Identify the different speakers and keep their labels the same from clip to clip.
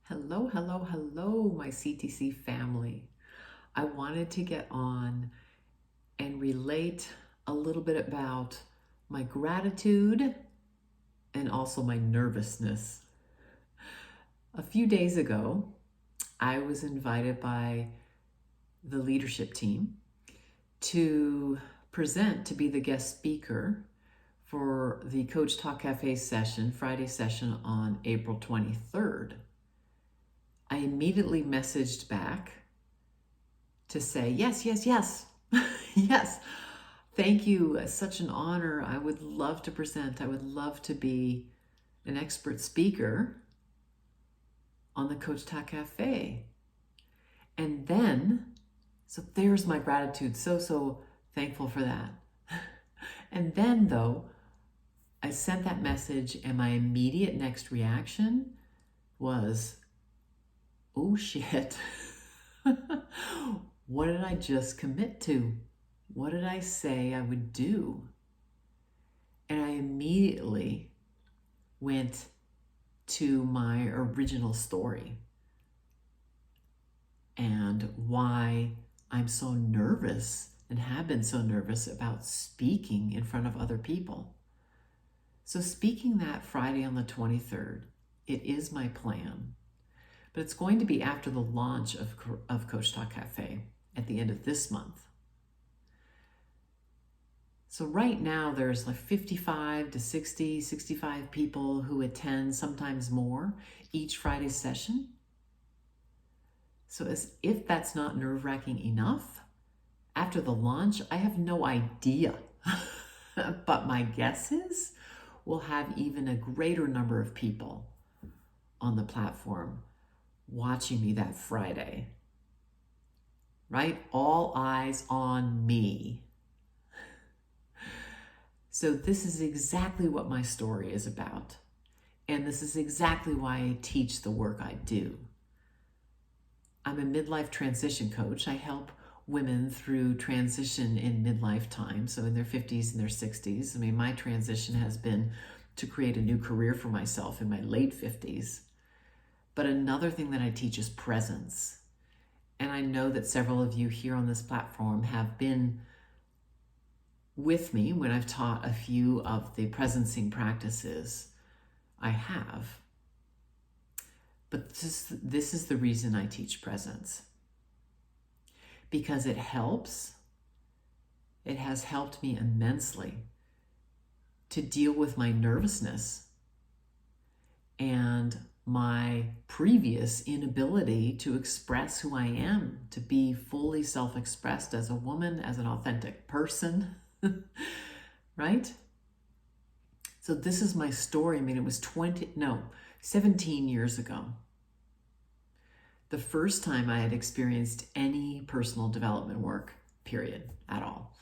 Speaker 1: Hello, hello, hello, my CTC family. I wanted to get on and relate a little bit about my gratitude and also my nervousness. A few days ago, I was invited by the leadership team to present, to be the guest speaker for the Coach Talk Cafe session, Friday session on April 23rd. I immediately messaged back to say, yes, yes, yes, yes. Thank you. It's such an honor. I would love to present. I would love to be an expert speaker on the Coach Talk Cafe. And then, so there's my gratitude. So thankful for that. And then, though, I sent that message, and my immediate next reaction was, oh shit. What did I just commit to? What did I say I would do? And I immediately went to my original story and why I'm so nervous and have been so nervous about speaking in front of other people. So speaking that Friday on the 23rd, it is my plan, but it's going to be after the launch of Coach Talk Cafe at the end of this month. So right now there's like 55 to 60, 65 people who attend, sometimes more, each Friday session. So as if that's not nerve-wracking enough, after the launch, I have no idea. But my guess is we'll have even a greater number of people on the platform watching me that Friday. Right? All eyes on me. So this is exactly what my story is about. And this is exactly why I teach the work I do. I'm a midlife transition coach. I help women through transition in midlife time, so in their 50s and their 60s. I mean, my transition has been to create a new career for myself in my late 50s. But another thing that I teach is presence. And I know that several of you here on this platform have been with me when I've taught a few of the presencing practices I have. But this is the reason I teach presence. Because it helps. It has helped me immensely to deal with my nervousness and my previous inability to express who I am, to be fully self-expressed as a woman, as an authentic person. Right? So this is my story. I mean, it was 17 years ago. The first time I had experienced any personal development work, period, at all.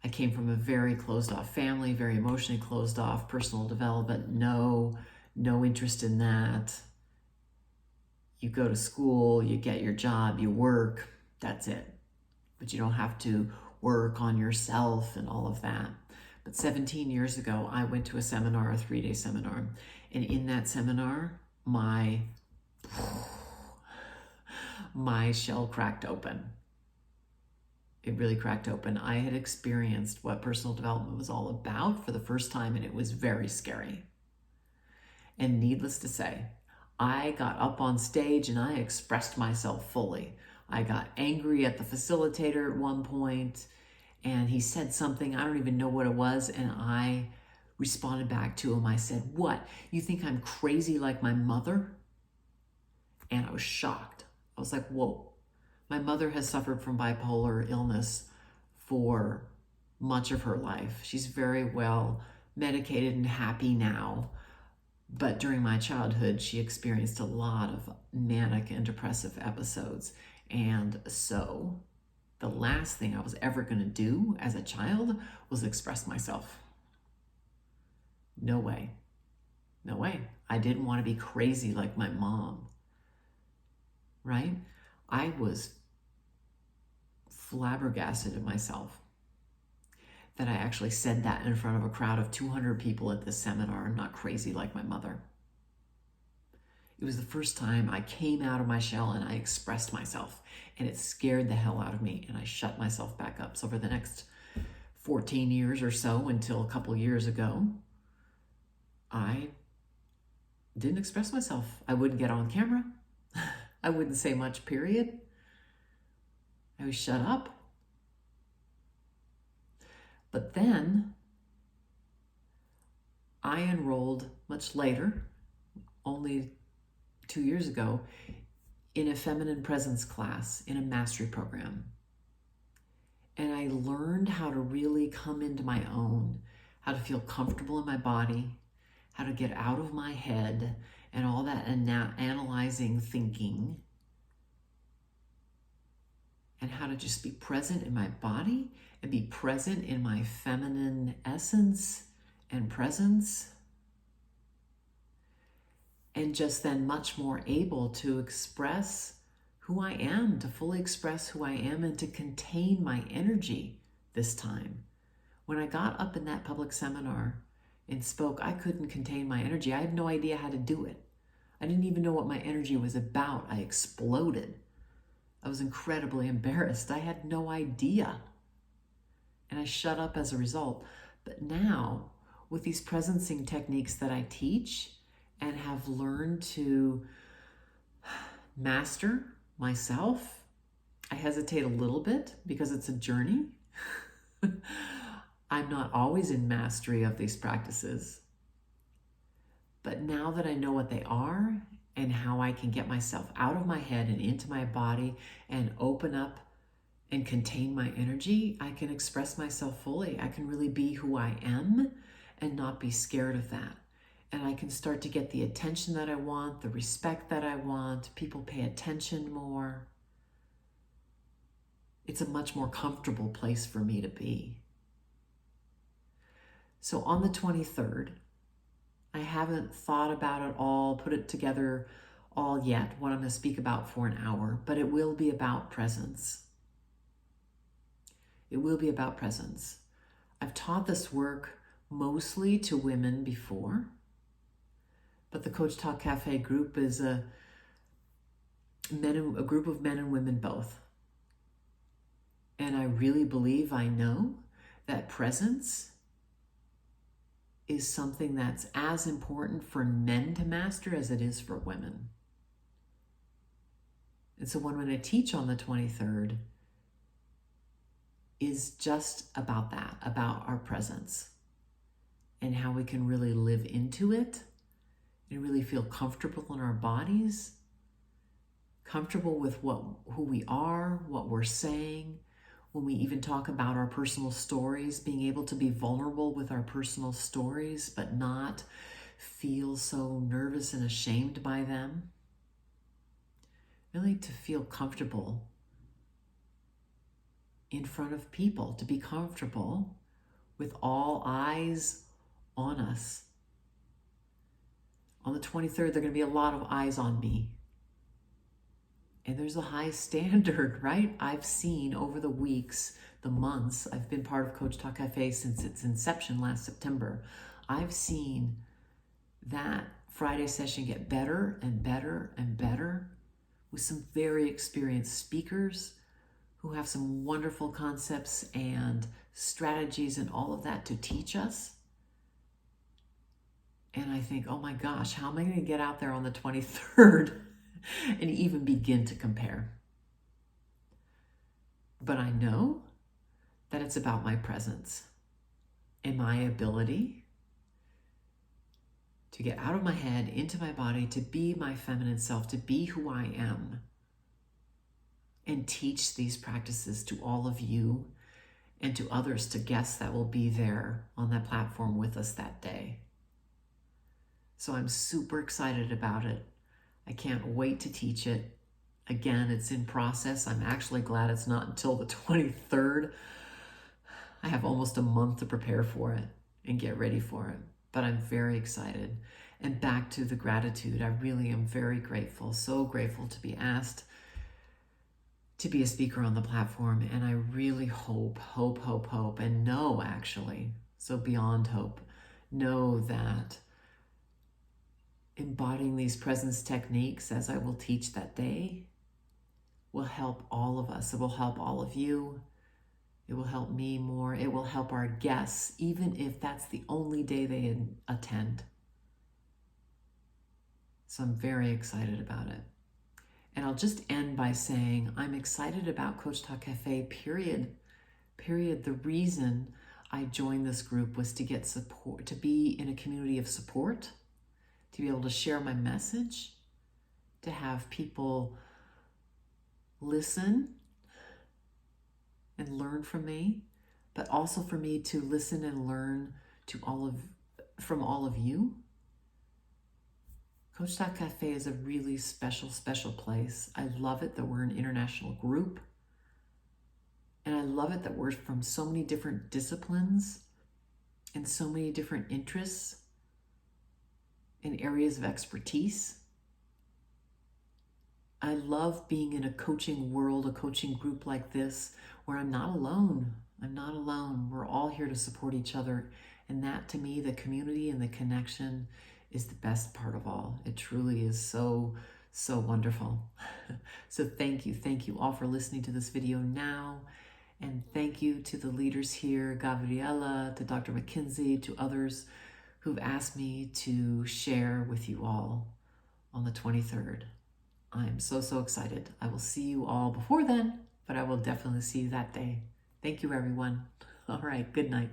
Speaker 1: I came from a very closed off family, very emotionally closed off, personal development, no interest in that. You go to school, you get your job, you work, that's it. But you don't have to work on yourself and all of that. But 17 years ago, I went to a seminar, a 3-day seminar. And in that seminar, my shell cracked open. It really cracked open. I had experienced what personal development was all about for the first time, and it was very scary. And needless to say, I got up on stage and I expressed myself fully. I got angry at the facilitator at one point, and he said something, I don't even know what it was, and I responded back to him. I said, "What? You think I'm crazy like my mother?" And I was shocked. I was like, whoa. My mother has suffered from bipolar illness for much of her life. She's very well medicated and happy now. But during my childhood, she experienced a lot of manic and depressive episodes. And so the last thing I was ever going to do as a child was express myself. No way. No way. I didn't want to be crazy like my mom. Right? I was flabbergasted at myself that I actually said that in front of a crowd of 200 people at this seminar. I'm not crazy like my mother. It was the first time I came out of my shell and I expressed myself, and it scared the hell out of me, and I shut myself back up. So for the next 14 years or so, until a couple years ago, I didn't express myself. I wouldn't get on camera. I wouldn't say much, period. I was shut up. But then I enrolled much later, only 2 years ago, in a feminine presence class in a mastery program. And I learned how to really come into my own, how to feel comfortable in my body, how to get out of my head and all that analyzing thinking, and how to just be present in my body and be present in my feminine essence and presence. And just then much more able to express who I am, to fully express who I am, and to contain my energy this time. When I got up in that public seminar and spoke, I couldn't contain my energy. I had no idea how to do it. I didn't even know what my energy was about. I exploded. I was incredibly embarrassed. I had no idea. And I shut up as a result. But now, with these presencing techniques that I teach and have learned to master myself, I hesitate a little bit because it's a journey. I'm not always in mastery of these practices. But now that I know what they are and how I can get myself out of my head and into my body and open up and contain my energy, I can express myself fully. I can really be who I am and not be scared of that. And I can start to get the attention that I want, the respect that I want. People pay attention more. It's a much more comfortable place for me to be. So on the 23rd, I haven't thought about it all, put it together all yet, what I'm going to speak about for an hour, but it will be about presence. It will be about presence. I've taught this work mostly to women before, but the Coach Talk Cafe group is a group of men and women both. And I really believe I know that presence is something that's as important for men to master as it is for women. And so when I teach on the 23rd is just about that, about our presence and how we can really live into it and really feel comfortable in our bodies, comfortable with who we are, what we're saying. When we even talk about our personal stories, being able to be vulnerable with our personal stories, but not feel so nervous and ashamed by them. Really to feel comfortable in front of people, to be comfortable with all eyes on us. On the 23rd, there are going to be a lot of eyes on me. And there's a high standard, right? I've seen over the weeks, the months, I've been part of Coach Talk Cafe since its inception last September. I've seen that Friday session get better and better and better with some very experienced speakers who have some wonderful concepts and strategies and all of that to teach us. And I think, oh my gosh, how am I going to get out there on the 23rd? And even begin to compare. But I know that it's about my presence and my ability to get out of my head, into my body, to be my feminine self, to be who I am, and teach these practices to all of you and to others, to guests that will be there on that platform with us that day. So I'm super excited about it. I can't wait to teach it. Again, it's in process. I'm actually glad it's not until the 23rd. I have almost a month to prepare for it and get ready for it, but I'm very excited. And back to the gratitude, I really am very grateful, so grateful to be asked to be a speaker on the platform. And I really hope, and know actually, so beyond hope, know that embodying these presence techniques as I will teach that day will help all of us. It will help all of you. It will help me more. It will help our guests, even if that's the only day they attend. So I'm very excited about it. And I'll just end by saying I'm excited about Coach Talk Cafe, period. The reason I joined this group was to get support, to be in a community of support, to be able to share my message, to have people listen and learn from me, but also for me to listen and learn from all of you. Coach Talk Cafe is a really special place. I love it that we're an international group. And I love it that we're from so many different disciplines and so many different interests and areas of expertise. I love being in a coaching world, a coaching group like this, where I'm not alone. I'm not alone. We're all here to support each other. And that, to me, the community and the connection is the best part of all. It truly is so wonderful. So thank you all for listening to this video now. And thank you to the leaders here, Gabriella, to Dr. McKinsey, to others who've asked me to share with you all on the 23rd. I'm so excited. I will see you all before then, but I will definitely see you that day. Thank you, everyone. All right, good night.